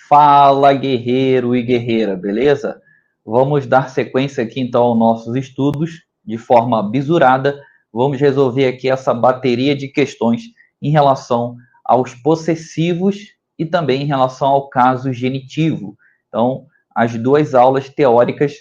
Fala, guerreiro e guerreira, beleza? Vamos dar sequência aqui então aos nossos estudos de forma bisurada. Vamos resolver aqui essa bateria de questões em relação aos possessivos e também em relação ao caso genitivo. Então, as duas aulas teóricas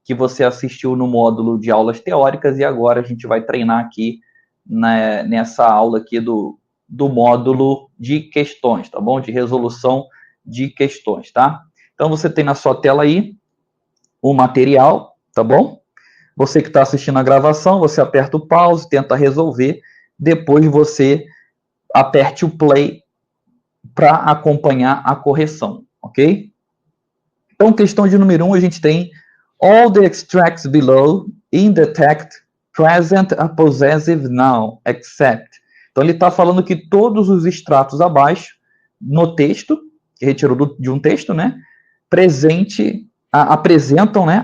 que você assistiu no módulo de aulas teóricas e agora a gente vai treinar aqui nessa aula aqui do módulo de questões, tá bom? De resolução de questões, tá? Então, você tem na sua tela aí o material, tá bom? Você que está assistindo a gravação, você aperta o pause, tenta resolver, depois você aperte o play para acompanhar a correção, ok? Então, questão de número 1, a gente tem all the extracts below in the text present a possessive noun, except. Então, ele está falando que todos os extratos abaixo, no texto, que retirou de um texto, né,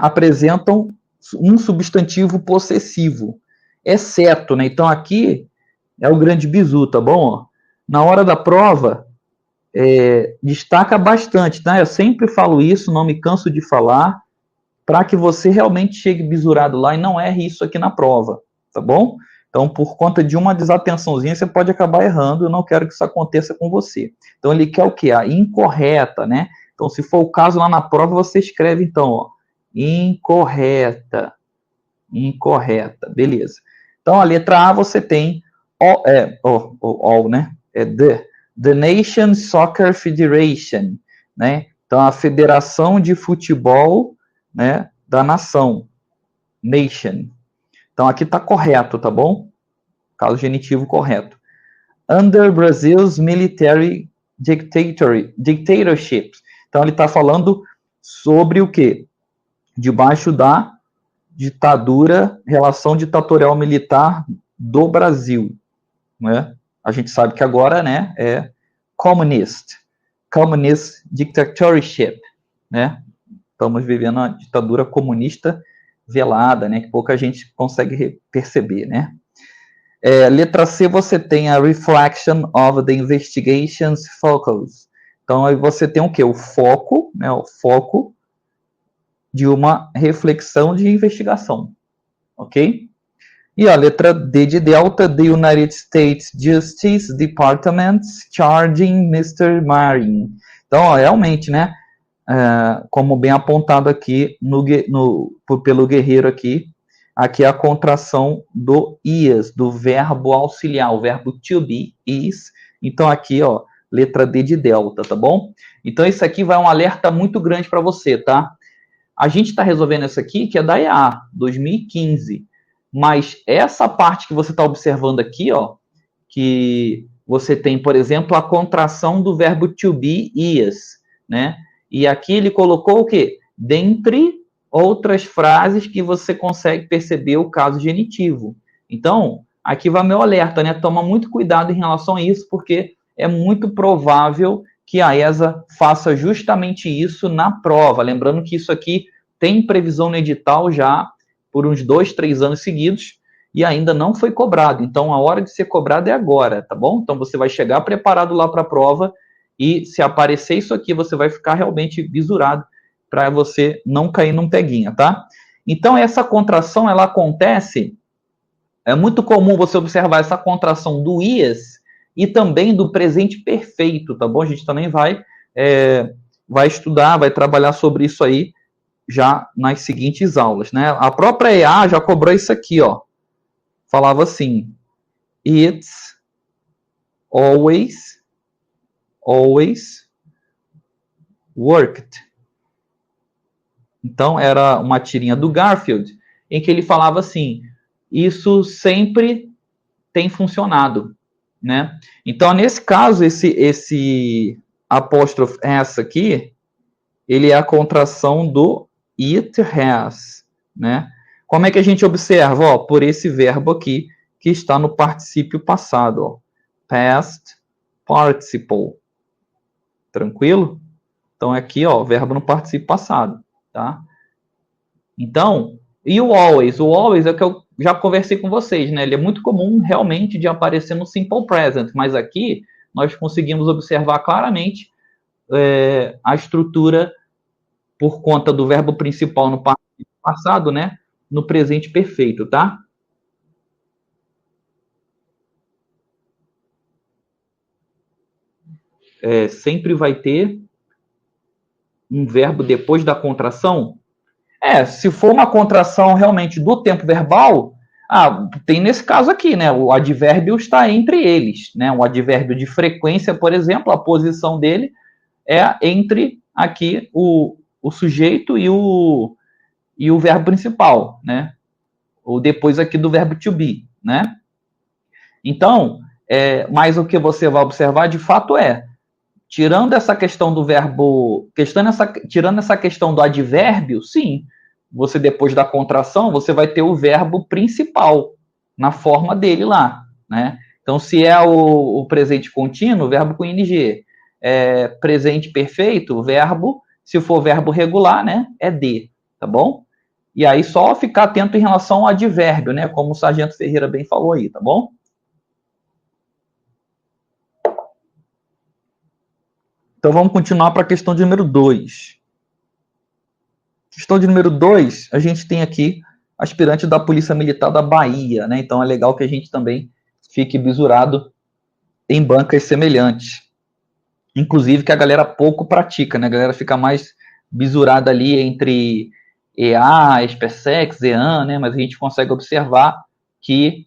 apresentam um substantivo possessivo, exceto, né, então aqui é o grande bizu, tá bom? Na hora da prova, destaca bastante, tá? Eu sempre falo isso, não me canso de falar, para que você realmente chegue bisurado lá e não erre isso aqui na prova, tá bom? Então, por conta de uma desatençãozinha, você pode acabar errando, eu não quero que isso aconteça com você. Então, ele quer o quê? A incorreta, né? Então, se for o caso lá na prova, você escreve, então, ó, incorreta, beleza. Então, a letra A você tem, né? The Nation Soccer Federation, né? Então, a Federação de Futebol, né, da nação, nation. Então, aqui está correto, tá bom? Caso genitivo correto. Under Brazil's military dictatorship. Então, ele está falando sobre o quê? Debaixo da ditadura, relação ditatorial militar do Brasil, né? A gente sabe que agora, né, é communist dictatorship, né? Estamos vivendo uma ditadura comunista velada, né, que pouca gente consegue perceber, né? Letra C, você tem a reflection of the investigation's focus. Então, aí você tem o quê? O foco, né, o foco de uma reflexão de investigação, ok? E a letra D de Delta, the United States Justice Department charging Mr. Marin. Então, ó, realmente, né, como bem apontado aqui pelo guerreiro aqui é a contração do is, do verbo auxiliar, o verbo to be, is. Então aqui, ó, letra D de delta, tá bom? Então isso aqui vai um alerta muito grande para você, tá? A gente está resolvendo essa aqui, que é da EA, 2015. Mas essa parte que você está observando aqui, ó, que você tem, por exemplo, a contração do verbo to be, is, né? E aqui ele colocou o quê? Dentre outras frases que você consegue perceber o caso genitivo. Então, aqui vai meu alerta, né? Toma muito cuidado em relação a isso, porque é muito provável que a ESA faça justamente isso na prova. Lembrando que isso aqui tem previsão no edital já por uns 2, 3 anos seguidos e ainda não foi cobrado. Então, a hora de ser cobrado é agora, tá bom? Então, você vai chegar preparado lá para a prova e se aparecer isso aqui, você vai ficar realmente bisurado para você não cair num peguinha, tá? Então, essa contração, ela acontece, é muito comum você observar essa contração do is e também do presente perfeito, tá bom? A gente também vai estudar, vai trabalhar sobre isso aí já nas seguintes aulas, né? A própria EA já cobrou isso aqui, ó. Falava assim, it's always worked. Então, era uma tirinha do Garfield, em que ele falava assim, isso sempre tem funcionado, né? Então, nesse caso, esse apóstrofe S aqui, ele é a contração do it has, né? Como é que a gente observa? Ó, por esse verbo aqui, que está no particípio passado, ó, past participle. Tranquilo? Então, aqui, ó, verbo no particípio passado, tá? Então, e o always? O always é o que eu já conversei com vocês, né? Ele é muito comum, realmente, de aparecer no simple present, mas aqui nós conseguimos observar claramente a estrutura por conta do verbo principal no passado, né? No presente perfeito, tá? Sempre vai ter um verbo depois da contração. Se for uma contração realmente do tempo verbal, tem nesse caso aqui, né? O advérbio está entre eles, né? O advérbio de frequência, por exemplo, a posição dele é entre aqui o sujeito e o verbo principal, né? Ou depois aqui do verbo to be, né? Então, mas o que você vai observar de fato tirando essa questão do verbo, tirando essa questão do advérbio, sim, você depois da contração, você vai ter o verbo principal na forma dele lá, né? Então, se é o presente contínuo, verbo com ing. Presente perfeito, verbo, se for verbo regular, né, é de, tá bom? E aí só ficar atento em relação ao advérbio, né, como o Sargento Ferreira bem falou aí, tá bom? Então vamos continuar para a questão de número 2. Questão de número 2, a gente tem aqui aspirante da Polícia Militar da Bahia, né? Então é legal que a gente também fique bisurado em bancas semelhantes. Inclusive que a galera pouco pratica, né? A galera fica mais bisurada ali entre EA, SpaceX, EAN, né? Mas a gente consegue observar que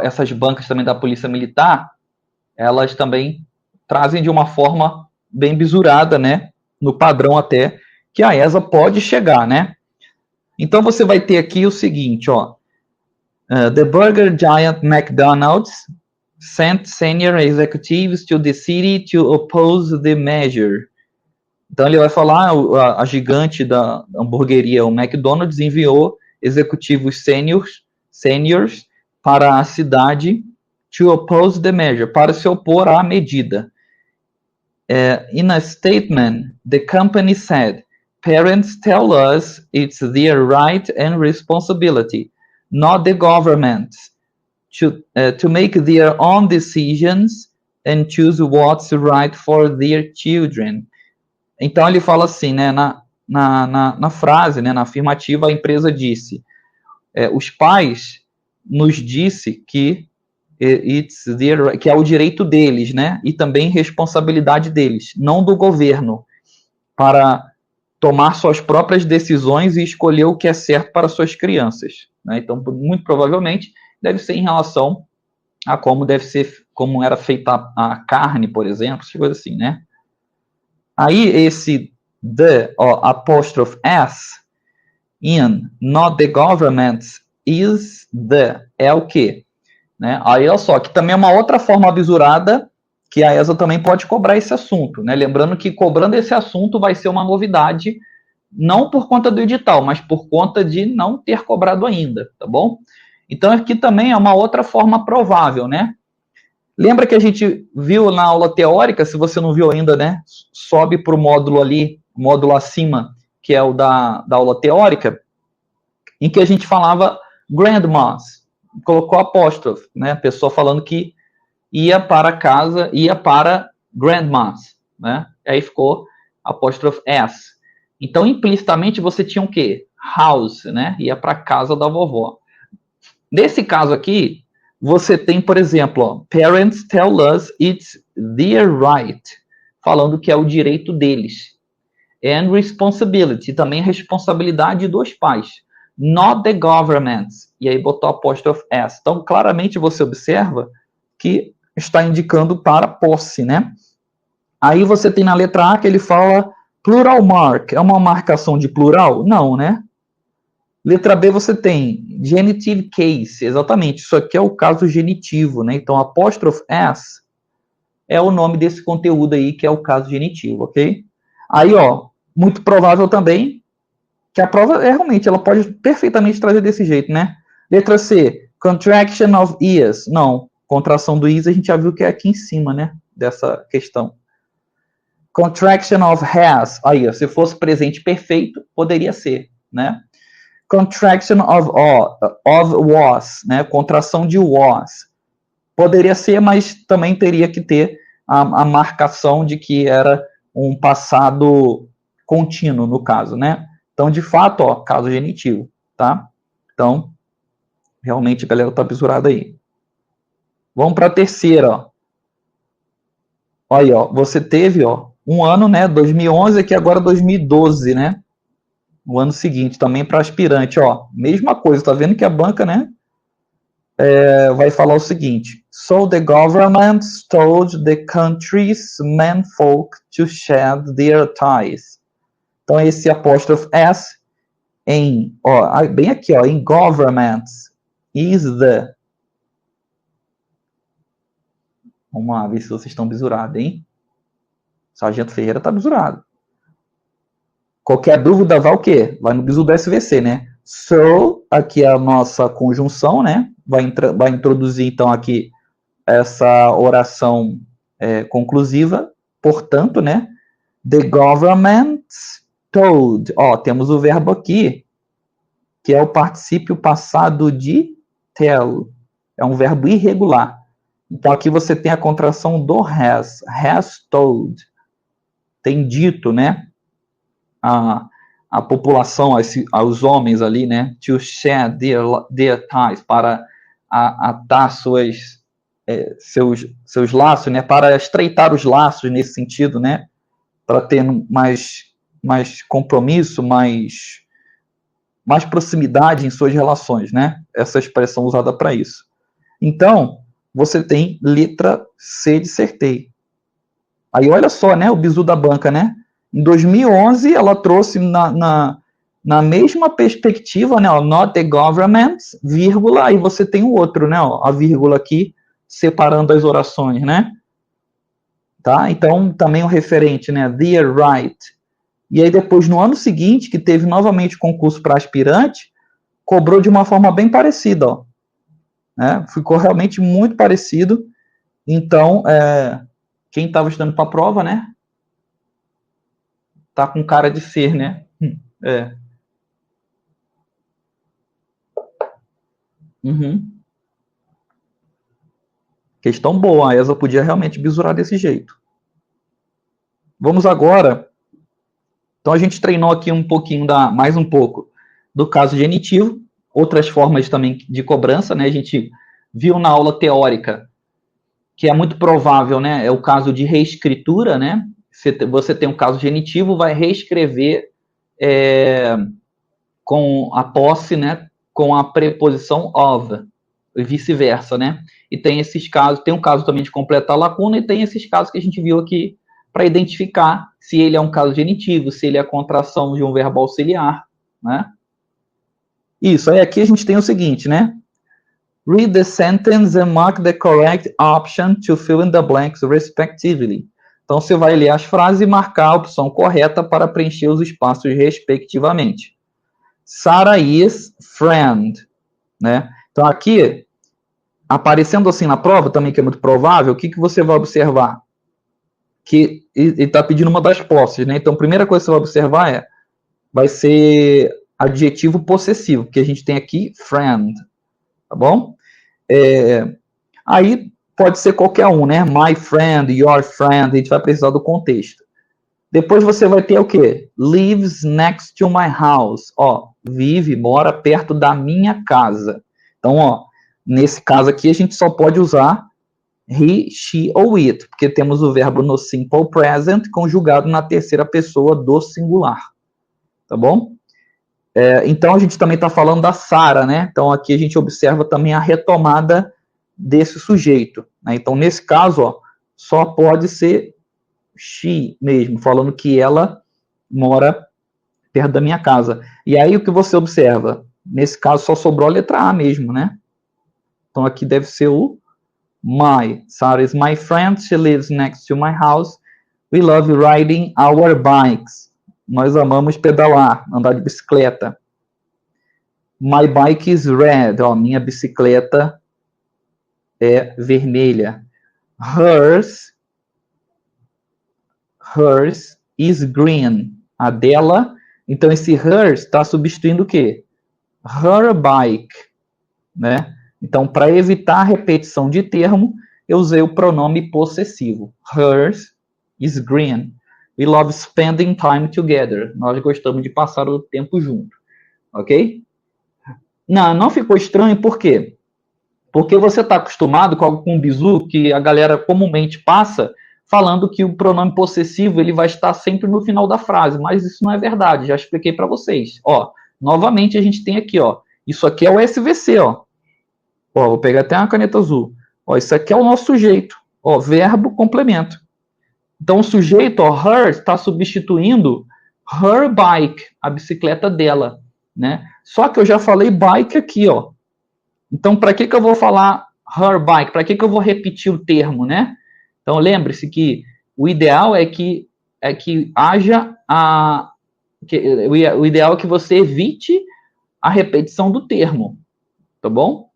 essas bancas também da Polícia Militar, elas também trazem de uma forma bem bisurada, né? No padrão até que a ESA pode chegar, né? Então você vai ter aqui o seguinte, ó. The Burger Giant McDonald's sent senior executives to the city to oppose the measure. Então ele vai falar, a gigante da hamburgueria, o McDonald's, enviou executivos seniors para a cidade to oppose the measure, para se opor à medida. In a statement, the company said, parents tell us it's their right and responsibility, not the government's, to make their own decisions and choose what's right for their children. Então ele fala assim, né, na frase, né, na afirmativa, a empresa disse, os pais nos disse que que é o direito deles, né, e também responsabilidade deles, não do governo, para tomar suas próprias decisões e escolher o que é certo para suas crianças, né? Então, muito provavelmente, deve ser em relação a como era feita a carne, por exemplo, essas coisas assim, né? Aí esse the, apostrophe s, in, not the government, is the, é o quê? Né? Aí, olha só, que também é uma outra forma abisurada que a ESA também pode cobrar esse assunto, né? Lembrando que cobrando esse assunto vai ser uma novidade, não por conta do edital, mas por conta de não ter cobrado ainda, tá bom? Então aqui também é uma outra forma provável, né? Lembra que a gente viu na aula teórica, se você não viu ainda, né? Sobe para o módulo ali, módulo acima, que é o da aula teórica, em que a gente falava grandmas, colocou apóstrofe, né? A pessoa falando que ia para casa, ia para grandmas, né? Aí ficou apóstrofe S. Então, implicitamente, você tinha o quê? House, né? Ia para casa da vovó. Nesse caso aqui, você tem, por exemplo, ó, parents tell us it's their right, falando que é o direito deles. And responsibility, também responsabilidade dos pais. Not the government. E aí botou apóstrofe S. Então, claramente você observa que está indicando para posse, né? Aí você tem na letra A que ele fala plural mark. É uma marcação de plural? Não, né? Letra B você tem genitive case. Exatamente, isso aqui é o caso genitivo, né? Então, apóstrofe S é o nome desse conteúdo aí, que é o caso genitivo, ok? Aí, ó, muito provável também que a prova realmente, ela pode perfeitamente trazer desse jeito, né? Letra C, contraction of ears. Não, contração do ears a gente já viu que é aqui em cima, né? Dessa questão. Contraction of has. Aí, se fosse presente perfeito, poderia ser, né? Contraction of was, né? Contração de was. Poderia ser, mas também teria que ter a marcação de que era um passado contínuo, no caso, né? Então, de fato, ó, caso genitivo, tá? Então, realmente a galera tá bisurada aí. Vamos para a terceira, ó. Olha aí, ó, você teve, ó, um ano, né, 2011, aqui agora 2012, né? O ano seguinte, também para aspirante, ó, mesma coisa, tá vendo que a banca, né, vai falar o seguinte: So the government told the country's menfolk to shed their ties. Então esse apóstrofe S em, ó, bem aqui, ó, em government is the. Vamos lá ver se vocês estão bisurados, hein? Sargento Ferreira tá bisurado. Qualquer dúvida vai o quê? Vai no bisu do SVC, né? So, aqui é a nossa conjunção, né? Vai introduzir, então, aqui essa oração conclusiva. Portanto, né? The government told. Ó, temos o verbo aqui, que é o particípio passado de tell. É um verbo irregular. Então, aqui você tem a contração do has told. Tem dito, né? A população, aos homens ali, né? To shed their ties, para atar seus laços, né? Para estreitar os laços nesse sentido, né? Para ter mais compromisso, mais proximidade em suas relações, né? Essa expressão usada para isso. Então, você tem letra C de certei. Aí olha só, né? O bizu da banca, né? Em 2011, ela trouxe na mesma perspectiva, né? Ó, not the government, vírgula, aí você tem o outro, né? Ó, a vírgula aqui, separando as orações, né? Tá? Então, também o referente, né? Their right. E aí depois, no ano seguinte, que teve novamente concurso para aspirante, cobrou de uma forma bem parecida, ó. Né? Ficou realmente muito parecido. Então, quem estava estudando para a prova, né? Tá com cara de ser, né? Uhum. Questão boa, a ESA podia realmente bisurar desse jeito. Vamos agora. Então a gente treinou aqui um pouquinho mais um pouco do caso genitivo, outras formas também de cobrança, né? A gente viu na aula teórica que é muito provável, né? É o caso de reescritura, né? Você tem um caso genitivo, vai reescrever com a posse, né? Com a preposição of, e vice-versa, né? E tem esses casos, tem um caso também de completar a lacuna, e tem esses casos que a gente viu aqui para identificar se ele é um caso genitivo, se ele é a contração de um verbo auxiliar, né? Isso, aí aqui a gente tem o seguinte, né? Read the sentence and mark the correct option to fill in the blanks respectively. Então você vai ler as frases e marcar a opção correta para preencher os espaços respectivamente. Sarah is friend, né? Então aqui, aparecendo assim na prova, também que é muito provável, o que você vai observar? Que ele está pedindo uma das posses, né? Então a primeira coisa que você vai observar vai ser adjetivo possessivo, que a gente tem aqui friend, tá bom? Aí pode ser qualquer um, né? My friend, your friend, a gente vai precisar do contexto. Depois você vai ter o quê? Lives next to my house. Ó, vive, mora perto da minha casa. Então, ó, nesse caso aqui a gente só pode usar he, she ou it, porque temos o verbo no simple present conjugado na terceira pessoa do singular. Tá bom? Então a gente também está falando da Sarah, né? Então aqui a gente observa também a retomada desse sujeito, né? Então nesse caso, ó, só pode ser she mesmo, falando que ela mora perto da minha casa. E aí o que você observa? Nesse caso só sobrou a letra A mesmo, né? Então aqui deve ser o my. Sarah is my friend, she lives next to my house. We love riding our bikes. Nós amamos pedalar, andar de bicicleta. My bike is red. Ó, minha bicicleta é vermelha. Hers is green. A dela. Então, esse hers está substituindo o quê? Her bike. Né? Então, para evitar a repetição de termo, eu usei o pronome possessivo. Hers is green. We love spending time together. Nós gostamos de passar o tempo junto. Ok? Não ficou estranho, por quê? Porque você está acostumado com um bizu que a galera comumente passa falando que o pronome possessivo ele vai estar sempre no final da frase, mas isso não é verdade, já expliquei para vocês. Ó, novamente a gente tem aqui, ó, isso aqui é o SVC, ó. Ó, vou pegar até uma caneta azul. Ó, isso aqui é o nosso sujeito. Ó, verbo, complemento. Então o sujeito, ó, her, está substituindo her bike, a bicicleta dela, né? Só que eu já falei bike aqui, ó. Então, para que eu vou falar her bike? Para que eu vou repetir o termo, né? Então, lembre-se que o ideal é que haja o ideal é que você evite a repetição do termo, tá bom?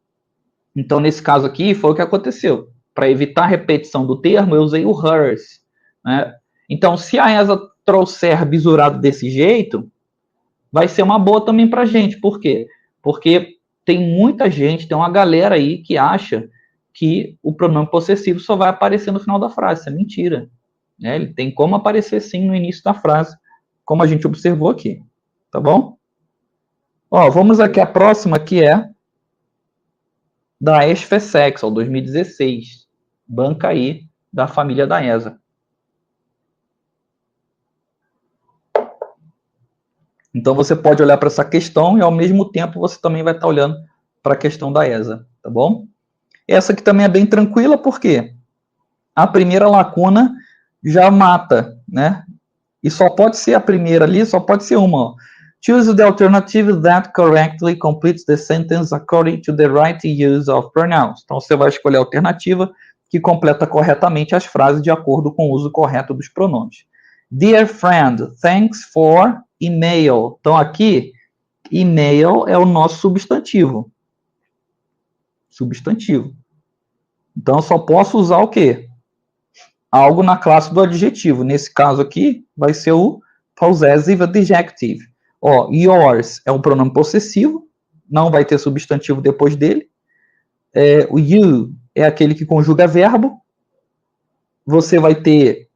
Então, nesse caso aqui, foi o que aconteceu. Para evitar a repetição do termo, eu usei o hers, né? Então, se a ESA trouxer bisurado desse jeito, vai ser uma boa também para a gente. Por quê? Porque tem muita gente, tem uma galera aí que acha que o pronome possessivo só vai aparecer no final da frase. Isso é mentira. Né? Ele tem como aparecer sim no início da frase, como a gente observou aqui. Tá bom? Ó, vamos aqui a próxima, que é da ESFESEX, 2016. Banca aí da família da ESA. Então você pode olhar para essa questão e ao mesmo tempo você também vai estar olhando para a questão da ESA, tá bom? Essa aqui também é bem tranquila, porque a primeira lacuna já mata, né? E só pode ser a primeira ali, só pode ser uma. Ó. Choose the alternative that correctly completes the sentence according to the right use of pronouns. Então você vai escolher a alternativa que completa corretamente as frases de acordo com o uso correto dos pronomes. Dear friend, thanks for email. Então aqui, email é o nosso substantivo. Substantivo. Então eu só posso usar o quê? Algo na classe do adjetivo. Nesse caso aqui, vai ser o possessive adjective. Ó, yours é um pronome possessivo, não vai ter substantivo depois dele. O you é aquele que conjuga verbo. Você vai ter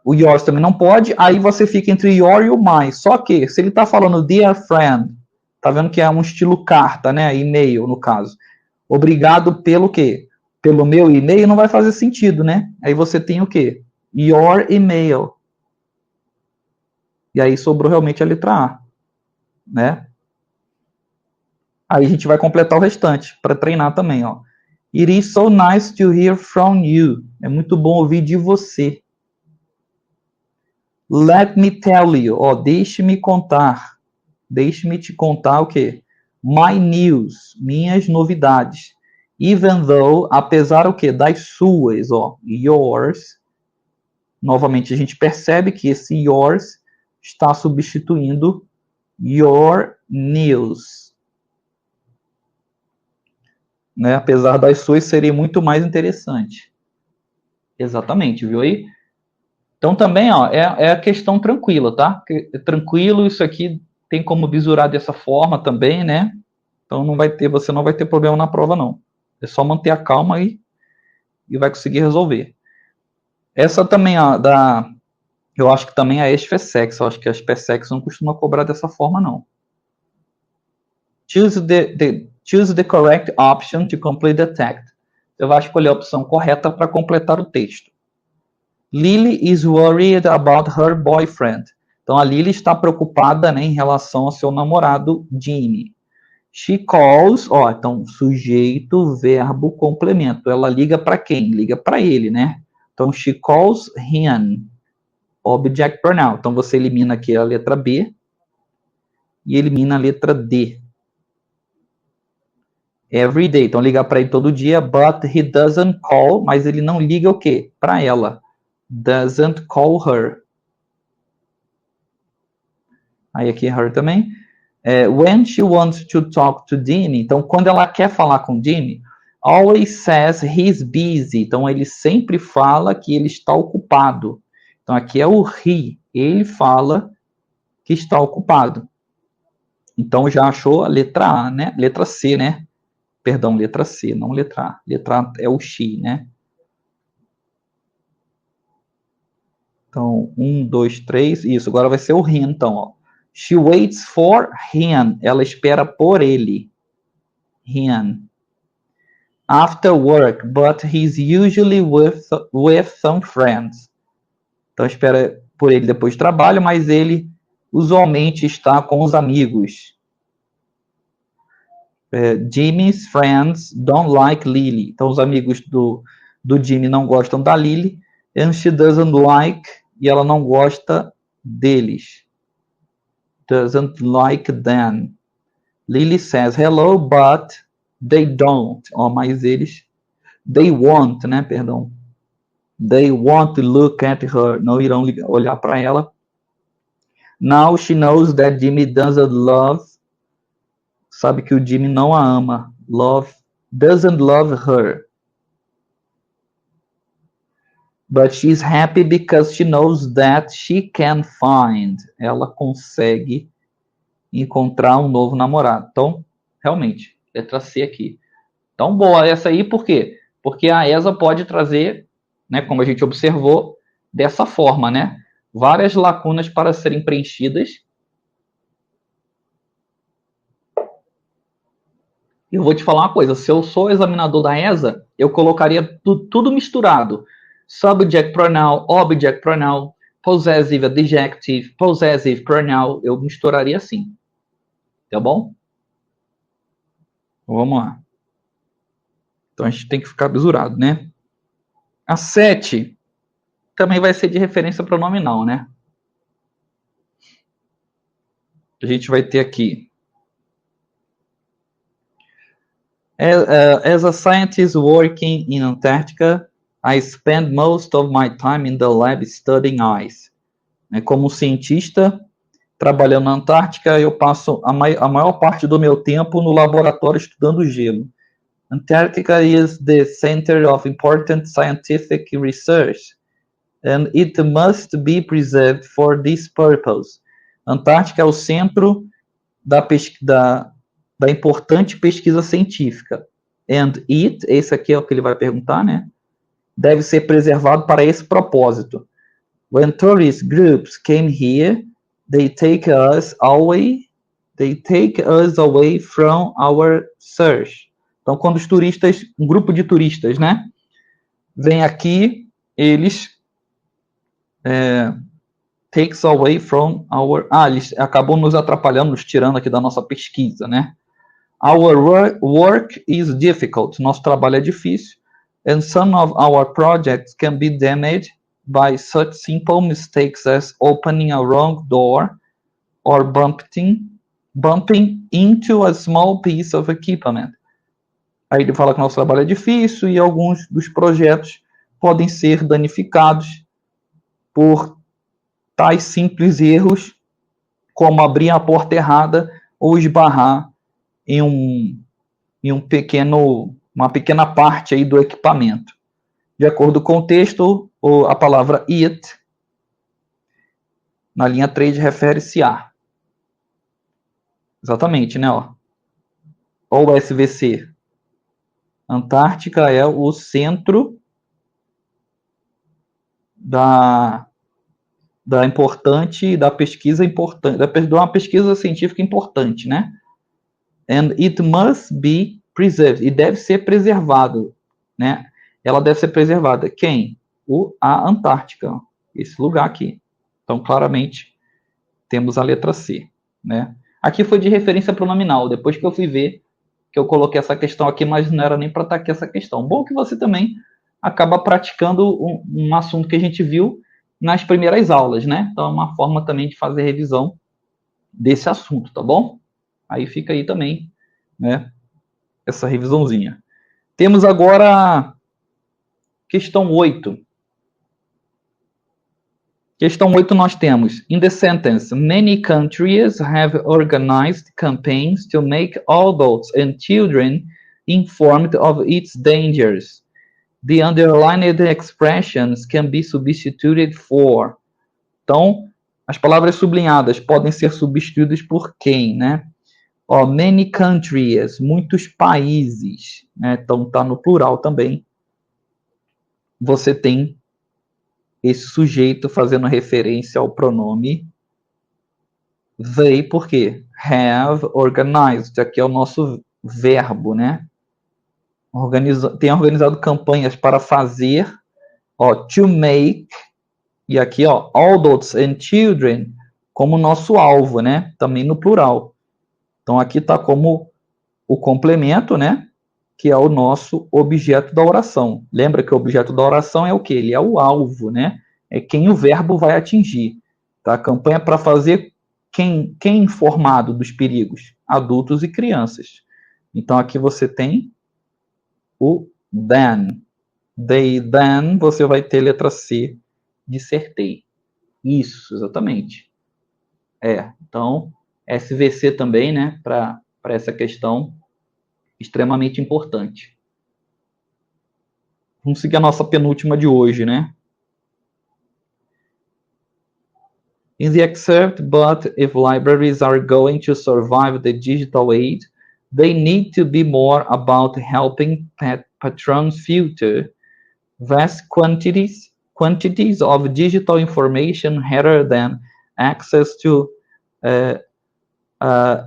o yours também não pode, aí você fica entre your e o my. Só que, se ele está falando dear friend, tá vendo que é um estilo carta, né? E-mail, no caso. Obrigado pelo quê? Pelo meu e-mail não vai fazer sentido, né? Aí você tem o quê? Your email. E aí sobrou realmente a letra A, né? Aí a gente vai completar o restante para treinar também, ó. It is so nice to hear from you. É muito bom ouvir de você. Let me tell you. Ó, deixe-me contar. Deixe-me te contar o quê? My news. Minhas novidades. Even though, apesar o quê? Das suas, ó. Yours. Novamente, a gente percebe que esse yours está substituindo your news. Né? Apesar das suas, seria muito mais interessante. Exatamente, viu aí? Então também, ó, é a questão tranquila, tá? Tranquilo, isso aqui tem como visurar dessa forma também, né? Então você não vai ter problema na prova, não. É só manter a calma aí e vai conseguir resolver. Essa também, ó, eu acho que também a ESFESEX, eu acho que a ESFESEX não costuma cobrar dessa forma, não. Choose the correct option to complete the text. Você vai escolher a opção correta para completar o texto. Lily is worried about her boyfriend. Então, a Lily está preocupada, né, em relação ao seu namorado, Jimmy. She calls, ó, então, sujeito, verbo, complemento. Ela liga para quem? Liga para ele, né? Então, she calls him. Object pronoun. Então, você elimina aqui a letra B e elimina a letra D. Every day. Então, ligar para ele todo dia, but he doesn't call, mas ele não liga o quê? Para ela. Doesn't call her. Aí aqui her também. When she wants to talk to Jimmy, então quando ela quer falar com Jimmy, always says he's busy. Então ele sempre fala que ele está ocupado. Então aqui é o he. Ele fala que está ocupado. Então já achou a letra A, né? Letra C, né? Perdão, letra C, não letra A. Letra A é o she, né? Então, 1, 2, 3, isso. Agora vai ser o him, então, ó. She waits for him. Ela espera por ele. Him. After work, but he's usually with some friends. Então, espera por ele depois do trabalho, mas ele usualmente está com os amigos. Jimmy's friends don't like Lily. Então, os amigos do Jimmy não gostam da Lily. And she doesn't like, e ela não gosta deles. Doesn't like them. Lily says hello, but they don't. Mas eles, they won't, né? Perdão. They won't look at her. Não irão olhar para ela. Now she knows that Jimmy doesn't love. Sabe que o Jimmy não a ama. Doesn't love her. But she's happy because she knows that she can find. Ela consegue encontrar um novo namorado. Então, realmente, letra C aqui. Então, boa essa aí, por quê? Porque a ESA pode trazer, né, como a gente observou, dessa forma, né? Várias lacunas para serem preenchidas. Eu vou te falar uma coisa, se eu sou examinador da ESA, eu colocaria tudo misturado. Subject pronoun, object pronoun, possessive adjective, possessive pronoun, eu misturaria assim. Tá bom? Vamos lá. Então a gente tem que ficar bisurado, né? A 7 também vai ser de referência pronominal, né? A gente vai ter aqui. As a scientist working in Antarctica, I spend most of my time in the lab studying ice. Como cientista, trabalhando na Antártica, eu passo a maior parte do meu tempo no laboratório estudando gelo. Antarctica is the center of important scientific research, and it must be preserved for this purpose. Antártica é o centro da importante pesquisa científica. And it, esse aqui é o que ele vai perguntar, né? Deve ser preservado para esse propósito. When tourist groups came here, they take us away from our search. Então, quando os turistas, um grupo de turistas, né, vem aqui, eles takes away from our... eles acabam nos atrapalhando, nos tirando aqui da nossa pesquisa, né? Our work is difficult. Nosso trabalho é difícil. And some of our projects can be damaged by such simple mistakes as opening a wrong door or bumping into a small piece of equipment. Aí ele fala que nosso trabalho é difícil e alguns dos projetos podem ser danificados por tais simples erros como abrir a porta errada ou esbarrar em uma pequena parte aí do equipamento. De acordo com o texto, a palavra it, na linha 3, refere-se a. Exatamente, né? Ou o SVC. Antártica é o centro da pesquisa importante, de uma pesquisa científica importante, né? And it must be preserved. E deve ser preservado, né? Ela deve ser preservada. Quem? A Antártica. Esse lugar aqui. Então, claramente, temos a letra C, né? Aqui foi de referência pronominal. Depois que eu fui ver, que eu coloquei essa questão aqui, mas não era nem para estar aqui essa questão. Bom que você também acaba praticando um assunto que a gente viu nas primeiras aulas, né? Então, é uma forma também de fazer revisão desse assunto, tá bom? Aí fica aí também, né, essa revisãozinha. Temos agora a questão 8. Questão 8 nós temos, in the sentence, many countries have organized campaigns to make adults and children informed of its dangers. The underlined expressions can be substituted for. Então, as palavras sublinhadas podem ser substituídas por quem, né? Ó, many countries, muitos países, né? Então tá no plural também. Você tem esse sujeito fazendo referência ao pronome they, por quê? Have organized, aqui é o nosso verbo, né? Tem organizado campanhas para fazer, ó, to make, e aqui, ó, adults and children, como nosso alvo, né? Também no plural. Então, aqui está como o complemento, né? Que é o nosso objeto da oração. Lembra que o objeto da oração é o quê? Ele é o alvo, né? É quem o verbo vai atingir. Tá? A campanha é para fazer quem informado dos perigos? Adultos e crianças. Então, aqui você tem o then. Then, você vai ter letra C, dissertei. Isso, exatamente. Então, SVC também, né, para essa questão, extremamente importante. Vamos seguir a nossa penúltima de hoje, né? In the excerpt, but if libraries are going to survive the digital age, they need to be more about helping patrons filter vast quantities of digital information rather than access to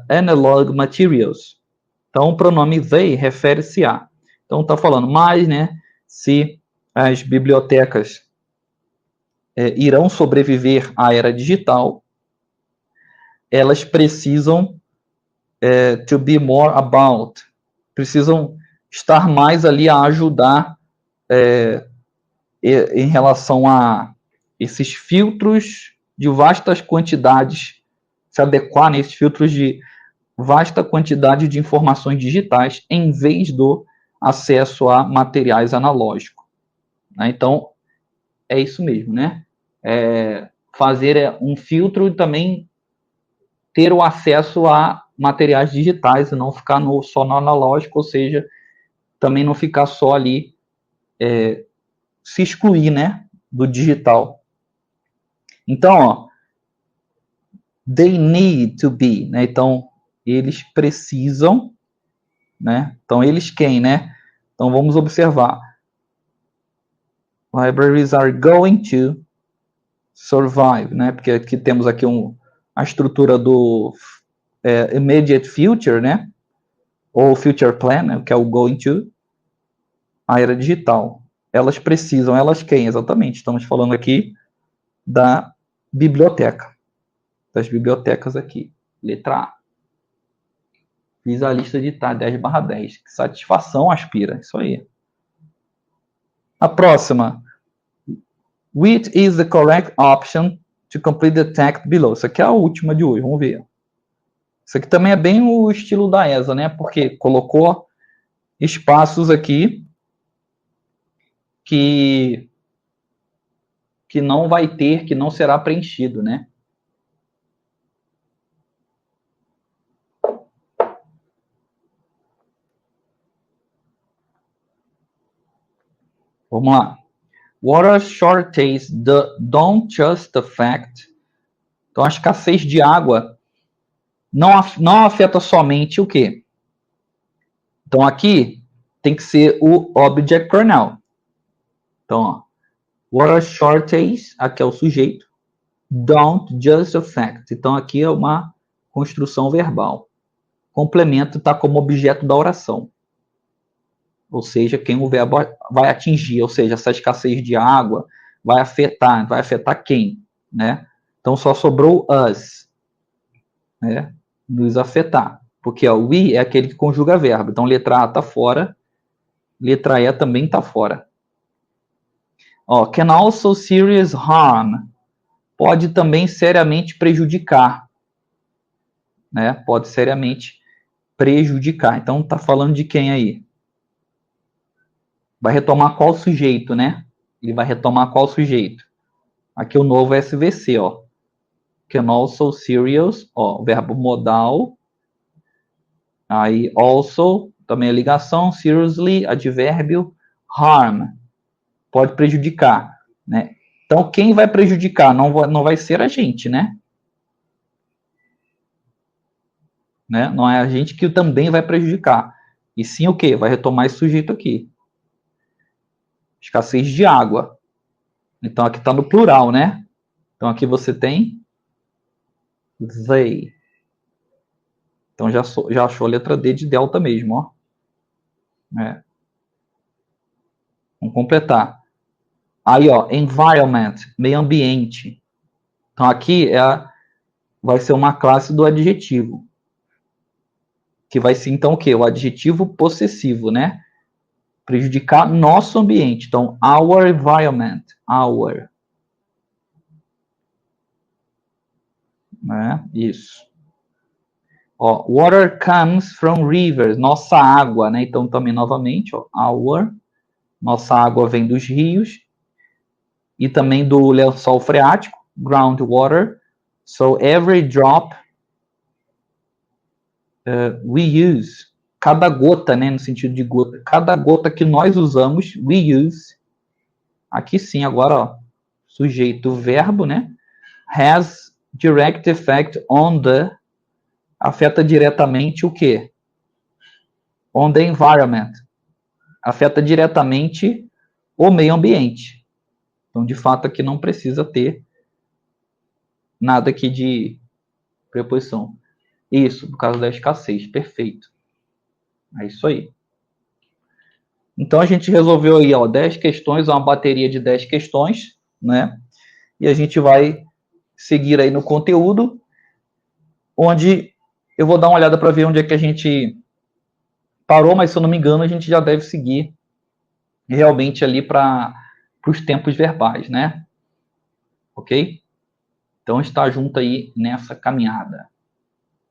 analog materials. Então, o pronome they refere-se a. Então, está falando mais, né? Se as bibliotecas irão sobreviver à era digital, elas precisam to be more about, precisam estar mais ali a ajudar em relação a esses filtros de vastas quantidades, se adequar nesses filtros de vasta quantidade de informações digitais em vez do acesso a materiais analógicos. Né? Então, é isso mesmo, né? Fazer um filtro e também ter o acesso a materiais digitais e não ficar só no analógico, ou seja, também não ficar só ali, se excluir, né, do digital. Então, ó, they need to be, né? Então, eles precisam, né? Então, eles quem, né? Então, vamos observar. Libraries are going to survive, né? Porque aqui temos aqui a estrutura do immediate future, né? Ou future plan, né? Que é o going to, a era digital. Elas precisam, elas quem? Exatamente. Estamos falando aqui da biblioteca. Das bibliotecas aqui. Letra A. Fiz a lista de 10/10. Que satisfação, Aspira. Isso aí. A próxima. Which is the correct option to complete the text below? Isso aqui é a última de hoje. Vamos ver. Isso aqui também é bem o estilo da ESA, né? Porque colocou espaços aqui que não vai ter, que não será preenchido, né? Vamos lá. Water shortage don't just affect. Então, a escassez de água não afeta somente o quê? Então, aqui tem que ser o object pronoun. Então, ó, water shortage, aqui é o sujeito. Don't just affect. Então, aqui é uma construção verbal. Complemento está como objeto da oração. Ou seja, quem o verbo vai atingir, ou seja, essa escassez de água vai afetar quem, né? Então só sobrou us, né? Nos afetar, porque o we é aquele que conjuga verbo. Então letra A está fora, letra E também está fora. Ó, can also serious harm, pode também seriamente prejudicar, né? Pode seriamente prejudicar. Então tá falando de quem aí? Vai retomar qual sujeito, né? Ele vai retomar qual sujeito? Aqui o novo SVC, ó. Can also serious, ó, o verbo modal. Aí also, também a ligação, seriously, advérbio, harm, pode prejudicar, né? Então, quem vai prejudicar? Não vai ser a gente, né? né? Não é a gente que também vai prejudicar. E sim o quê? Vai retomar esse sujeito aqui. Escassez de água. Então aqui está no plural, né? Então aqui você tem they. Então já achou a letra D de delta mesmo, ó. Vamos completar. Aí, ó, environment, meio ambiente. Então aqui vai ser uma classe do adjetivo. Que vai ser então o quê? O adjetivo possessivo, né? Prejudicar nosso ambiente. Então, our environment, our. Né? Isso. Ó, water comes from rivers, nossa água, né? Então, também novamente, ó, our, nossa água vem dos rios e também do lençol freático, groundwater. So, every drop we use, cada gota, né? No sentido de gota, cada gota que nós usamos, we use. Aqui sim, agora, ó, sujeito, verbo, né? Has direct effect on the, afeta diretamente o quê? On the environment. Afeta diretamente o meio ambiente. Então, de fato, aqui não precisa ter nada aqui de preposição. Isso, por causa da escassez. Perfeito. É isso aí. Então, a gente resolveu aí, ó, 10 questões, uma bateria de 10 questões, né? E a gente vai seguir aí no conteúdo, onde eu vou dar uma olhada para ver onde é que a gente parou, mas se eu não me engano, a gente já deve seguir realmente ali para os tempos verbais, né? Ok? Então está junto aí nessa caminhada.